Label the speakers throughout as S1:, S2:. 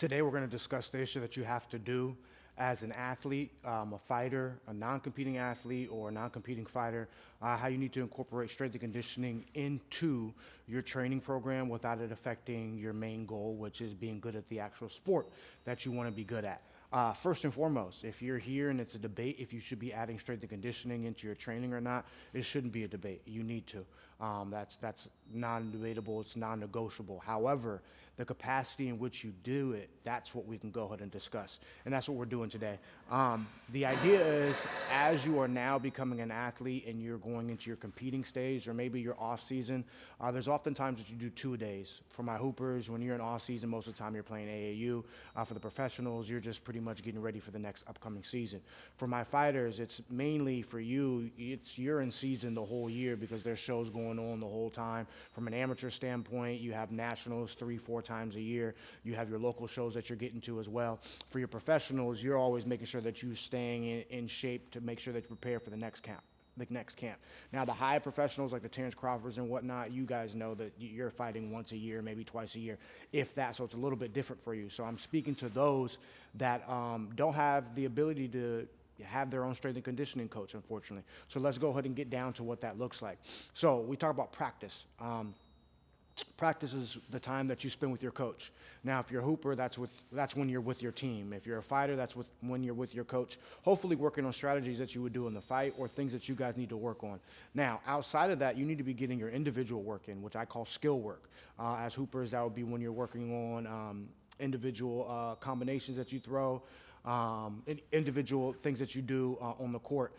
S1: Today we're going to discuss the issue that you have to do as an athlete, a fighter, a non-competing athlete, or a non-competing fighter, how you need to incorporate strength and conditioning into your training program without it affecting your main goal, which is being good at the actual sport that you want to be good at. First and foremost, if you're here and it's a debate if you should be adding strength and conditioning into your training or not, it shouldn't be a debate. You need to. That's non-debatable. It's non-negotiable. However, the capacity in which you do it, that's what we can go ahead and discuss. And that's what we're doing today. The idea is, as you are now becoming an athlete and you're going into your competing stage, or maybe your off season, there's oftentimes that you do 2-a-days. For my hoopers, when you're in off season, most of the time you're playing AAU. For the professionals, you're just pretty much getting ready for the next upcoming season. For my fighters, it's mainly for you, you're in season the whole year because there's shows going on the whole time. From an amateur standpoint, you have nationals 3-4 times a year. You have your local shows that you're getting to as well. For your professionals, you're always making sure that you're staying in shape to make sure that you prepare for the next camp. Now, the high professionals like the Terrence Crawfords and whatnot, you guys know that you're fighting once a year, maybe twice a year, if that, so it's a little bit different for you. So I'm speaking to those that don't have the ability to have their own strength and conditioning coach, unfortunately. So let's go ahead and get down to what that looks like. So we talk about practice. Practice is the time that you spend with your coach. Now, if you're a hooper, that's when you're with your team. If you're a fighter, when you're with your coach, hopefully working on strategies that you would do in the fight or things that you guys need to work on. Now, outside of that, you need to be getting your individual work in, which I call skill work. As hoopers, that would be when you're working on individual combinations that you throw, individual things that you do on the court.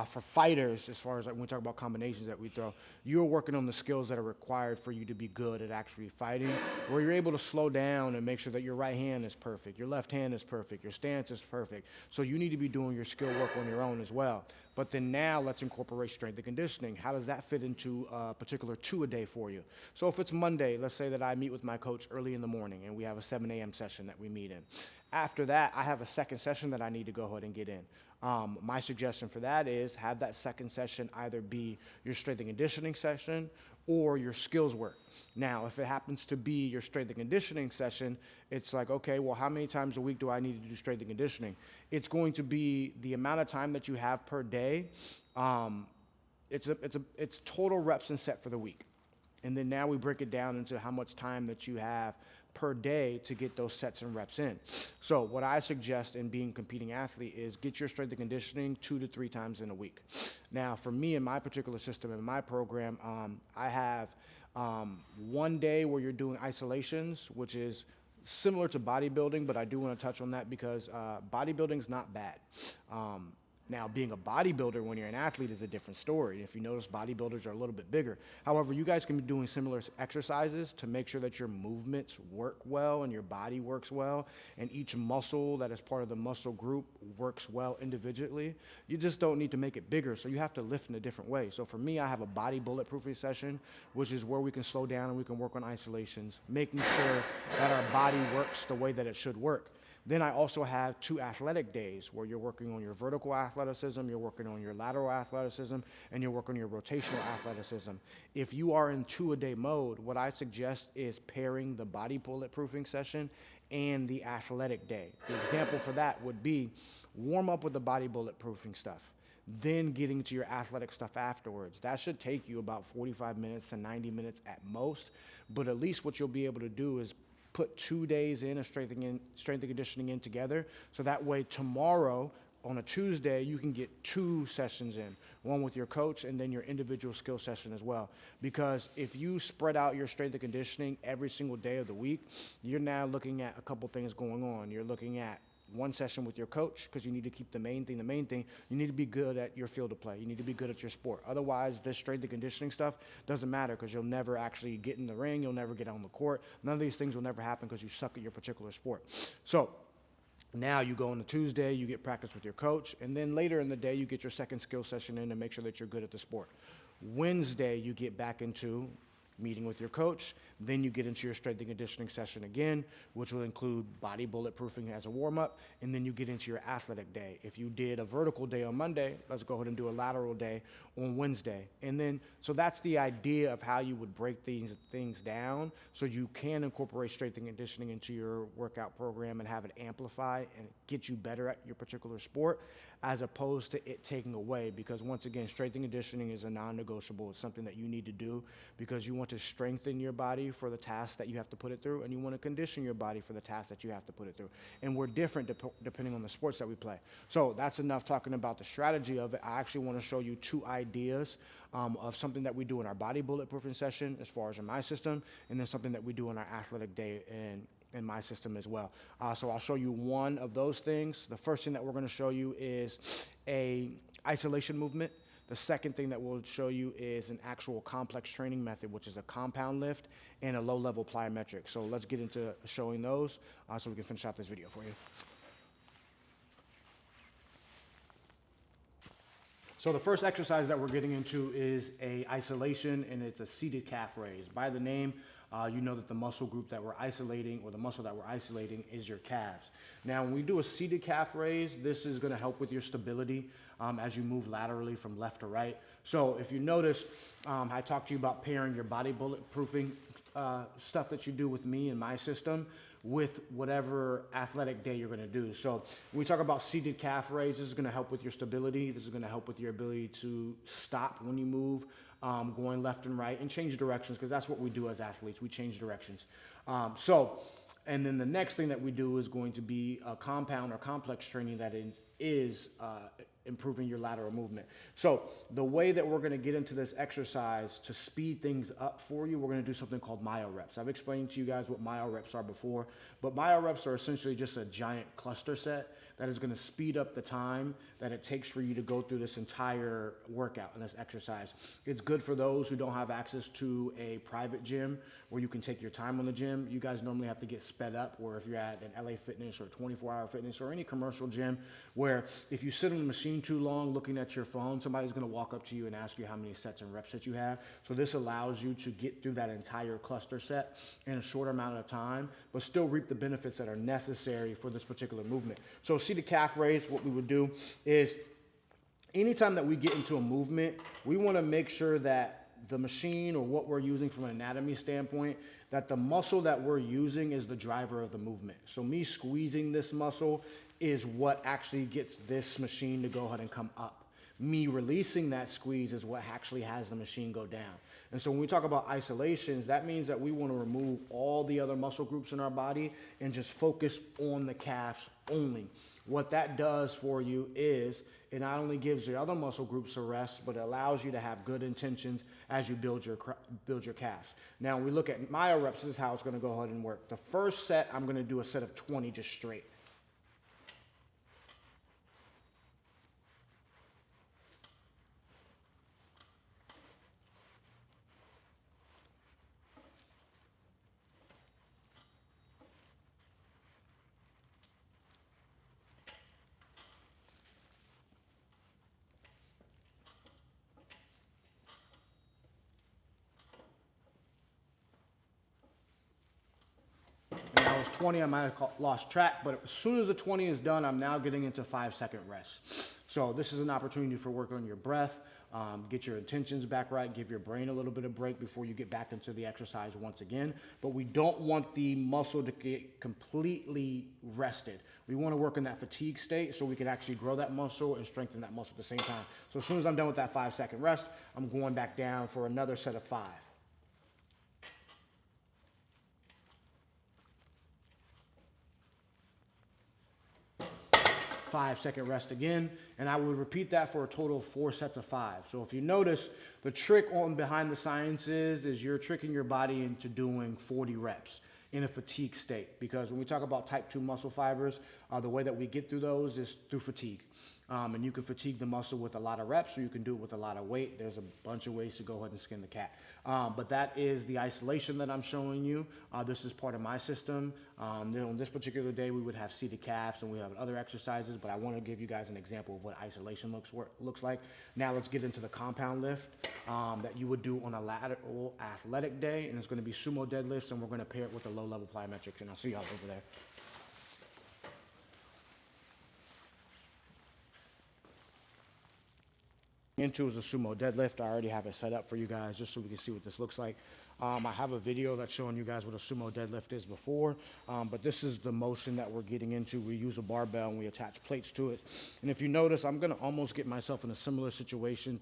S1: For fighters, as far as when we talk about combinations that we throw, you're working on the skills that are required for you to be good at actually fighting, where you're able to slow down and make sure that your right hand is perfect, your left hand is perfect, your stance is perfect. So you need to be doing your skill work on your own as well. But then now let's incorporate strength and conditioning. How does that fit into a particular 2-a-day for you? So if it's Monday, let's say that I meet with my coach early in the morning and we have a 7 a.m. session that we meet in. After that, I have a second session that I need to go ahead and get in. My suggestion for that is have that second session either be your strength and conditioning session or your skills work. Now, if it happens to be your strength and conditioning session, it's like, okay, well, how many times a week do I need to do strength and conditioning? It's going to be the amount of time that you have per day. It's total reps and set for the week. And then now we break it down into how much time that you have per day to get those sets and reps in. So what I suggest in being a competing athlete is get your strength and conditioning 2 to 3 times in a week. Now, for me in my particular system, in my program, I have one day where you're doing isolations, which is similar to bodybuilding, but I do want to touch on that because bodybuilding is not bad. Now, being a bodybuilder when you're an athlete is a different story. If you notice, bodybuilders are a little bit bigger. However, you guys can be doing similar exercises to make sure that your movements work well and your body works well, and each muscle that is part of the muscle group works well individually. You just don't need to make it bigger, so you have to lift in a different way. So for me, I have a body bulletproofing session, which is where we can slow down and we can work on isolations, making sure that our body works the way that it should work. Then I also have 2 athletic days where you're working on your vertical athleticism, you're working on your lateral athleticism, and you're working on your rotational athleticism. If you are in 2-a-day mode, what I suggest is pairing the body bulletproofing session and the athletic day. The example for that would be warm up with the body bulletproofing stuff, then getting to your athletic stuff afterwards. That should take you about 45 minutes to 90 minutes at most, but at least what you'll be able to do is put 2 days in of strength and conditioning in together. So that way tomorrow on a Tuesday, you can get 2 sessions in, one with your coach and then your individual skill session as well. Because if you spread out your strength and conditioning every single day of the week, you're now looking at a couple things going on. You're looking at one session with your coach because you need to keep the main thing. You need to be good at your field of play. You need to be good at your sport. Otherwise, this strength and conditioning stuff doesn't matter because you'll never actually get in the ring. You'll never get on the court. None of these things will never happen because you suck at your particular sport. So now you go on a Tuesday, you get practice with your coach, and then later in the day, you get your second skill session in to make sure that you're good at the sport. Wednesday, you get back into meeting with your coach. Then you get into your strength and conditioning session again, which will include body bulletproofing as a warm-up, and then you get into your athletic day. If you did a vertical day on Monday, let's go ahead and do a lateral day on Wednesday. And then, so that's the idea of how you would break these things down so you can incorporate strength and conditioning into your workout program and have it amplify and get you better at your particular sport, as opposed to it taking away. Because once again, strength and conditioning is a non-negotiable. It's something that you need to do because you want to strengthen your body for the tasks that you have to put it through, and you want to condition your body for the tasks that you have to put it through. And we're different depending on the sports that we play. So that's enough talking about the strategy of it. I actually want to show you two ideas of something that we do in our body bulletproofing session as far as in my system, and then something that we do in our athletic day in my system as well. So I'll show you one of those things. The first thing that we're going to show you is a isolation movement. The second thing that we'll show you is an actual complex training method, which is a compound lift and a low-level plyometrics. So let's get into showing those so we can finish out this video for you. So the first exercise that we're getting into is a isolation, and it's a seated calf raise. By the name, you know that the muscle group that we're isolating, or the muscle that we're isolating, is your calves. Now, when we do a seated calf raise, this is going to help with your stability as you move laterally from left to right. So if you notice, I talked to you about pairing your body bulletproofing stuff that you do with me and my system with whatever athletic day you're going to do. So when we talk about seated calf raise, this is going to help with your stability. This is going to help with your ability to stop when you move, going left and right, and change directions, because that's what we do as athletes. We change directions. And then the next thing that we do is going to be a compound or complex training that is improving your lateral movement. So the way that we're going to get into this exercise to speed things up for you, we're going to do something called myo reps. I've explained to you guys what myo reps are before, but myo reps are essentially just a giant cluster set that is going to speed up the time that it takes for you to go through this entire workout and this exercise. It's good for those who don't have access to a private gym where you can take your time on the gym. You guys normally have to get sped up, or if you're at an LA Fitness or 24-hour Fitness or any commercial gym, where if you sit on the machine too long looking at your phone, somebody's going to walk up to you and ask you how many sets and reps that you have. So this allows you to get through that entire cluster set in a short amount of time, but still reap the benefits that are necessary for this particular movement. So seated calf raise, what we would do is anytime that we get into a movement, we want to make sure that the machine, or what we're using from an anatomy standpoint, that the muscle that we're using is the driver of the movement. So me squeezing this muscle is what actually gets this machine to go ahead and come up. Me releasing that squeeze is what actually has the machine go down. And so when we talk about isolations, that means that we want to remove all the other muscle groups in our body and just focus on the calves only. What that does for you is it not only gives the other muscle groups a rest, but it allows you to have good intentions as you build your calves. Now, when we look at myo reps, this is how it's going to go ahead and work. The first set, I'm going to do a set of 20 just straight. And that was 20, I might have lost track, but as soon as the 20 is done, I'm now getting into 5-second rest. So this is an opportunity for work on your breath, get your intentions back right, give your brain a little bit of break before you get back into the exercise once again. But we don't want the muscle to get completely rested. We want to work in that fatigue state so we can actually grow that muscle and strengthen that muscle at the same time. So as soon as I'm done with that 5-second rest, I'm going back down for another set of 5. 5-second rest again, and I would repeat that for a total of 4 sets of 5. So if you notice, the trick on behind the science is you're tricking your body into doing 40 reps in a fatigue state, because when we talk about type 2 muscle fibers, the way that we get through those is through fatigue. And you can fatigue the muscle with a lot of reps, or you can do it with a lot of weight. There's a bunch of ways to go ahead and skin the cat. But that is the isolation that I'm showing you. This is part of my system. Then on this particular day, we would have seated calves and we have other exercises, but I want to give you guys an example of what isolation looks like. Now let's get into the compound lift that you would do on a lateral athletic day, and it's going to be sumo deadlifts, and we're going to pair it with the low-level plyometrics, and I'll see y'all over there. Into is a sumo deadlift. I already have it set up for you guys just so we can see what this looks like. I have a video that's showing you guys what a sumo deadlift is before, but this is the motion that we're getting into. We use a barbell and we attach plates to it. And if you notice, I'm gonna almost get myself in a similar situation,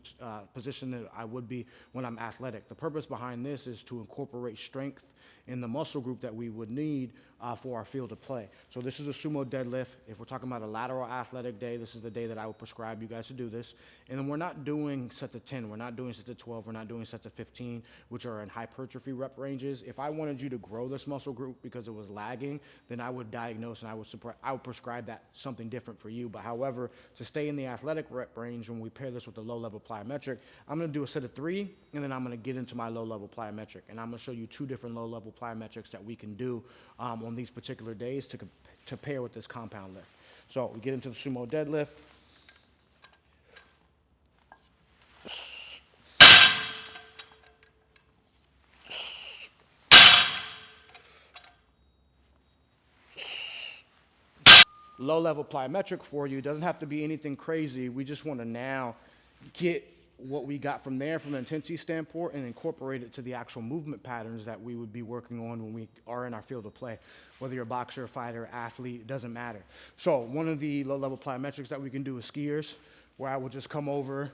S1: position that I would be when I'm athletic. The purpose behind this is to incorporate strength in the muscle group that we would need for our field of play. So this is a sumo deadlift. If we're talking about a lateral athletic day, this is the day that I would prescribe you guys to do this. And then we're not doing sets of 10, we're not doing sets of 12, we're not doing sets of 15, which are in hypertrophy rep ranges. If I wanted you to grow this muscle group because it was lagging, then I would diagnose and I would prescribe that something different for you. But however, to stay in the athletic rep range, when we pair this with the low-level plyometric, I'm gonna do a set of 3, and then I'm gonna get into my low-level plyometric. And I'm gonna show you 2 different low-level plyometrics that we can do on these particular days to pair with this compound lift. So we get into the sumo deadlift. Low-level plyometric for you doesn't have to be anything crazy. We just want to now get what we got from there from an intensity standpoint and incorporate it to the actual movement patterns that we would be working on when we are in our field of play. Whether you're a boxer, fighter, athlete, it doesn't matter. So one of the low-level plyometrics that we can do is skiers, where I will just come over,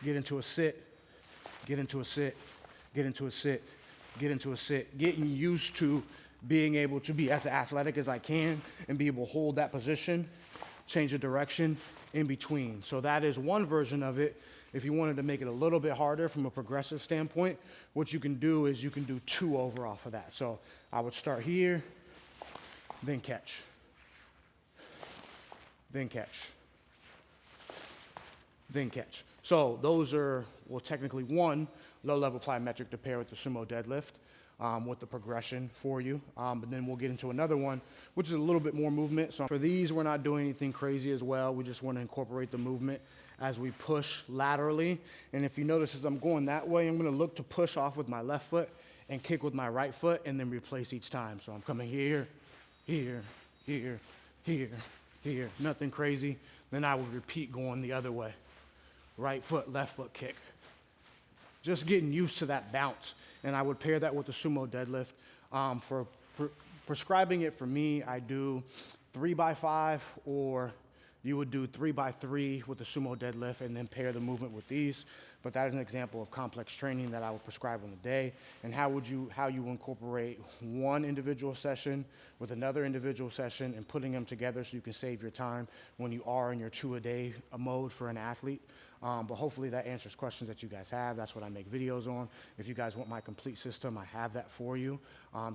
S1: get into a sit, get into a sit, get into a sit, get into a sit, getting used to being able to be as athletic as I can and be able to hold that position, change the direction in between. So that is one version of it. If you wanted to make it a little bit harder from a progressive standpoint, what you can do is you can do 2 over off of that. So I would start here, then catch, then catch, then catch. So those are, well, technically 1 low-level plyometric to pair with the sumo deadlift. With the progression for you. But then we'll get into another one, which is a little bit more movement. So for these, we're not doing anything crazy as well. We just want to incorporate the movement as we push laterally. And if you notice, as I'm going that way, I'm going to look to push off with my left foot and kick with my right foot and then replace each time. So I'm coming here, here, here, here, here. Nothing crazy. Then I will repeat going the other way. Right foot, left foot kick. Just getting used to that bounce. And I would pair that with the sumo deadlift. For prescribing it for me, I do 3x5, or you would do 3x3 with the sumo deadlift and then pair the movement with these. But that is an example of complex training that I would prescribe on the day. And how you incorporate one individual session with another individual session and putting them together so you can save your time when you are in your 2-a-day mode for an athlete. But hopefully that answers questions that you guys have. That's what I make videos on. If you guys want my complete system, I have that for you.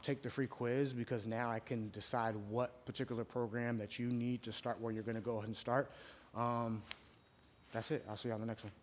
S1: Take the free quiz, because now I can decide what particular program that you need to start where you're going to go ahead and start. That's it. I'll see you on the next one.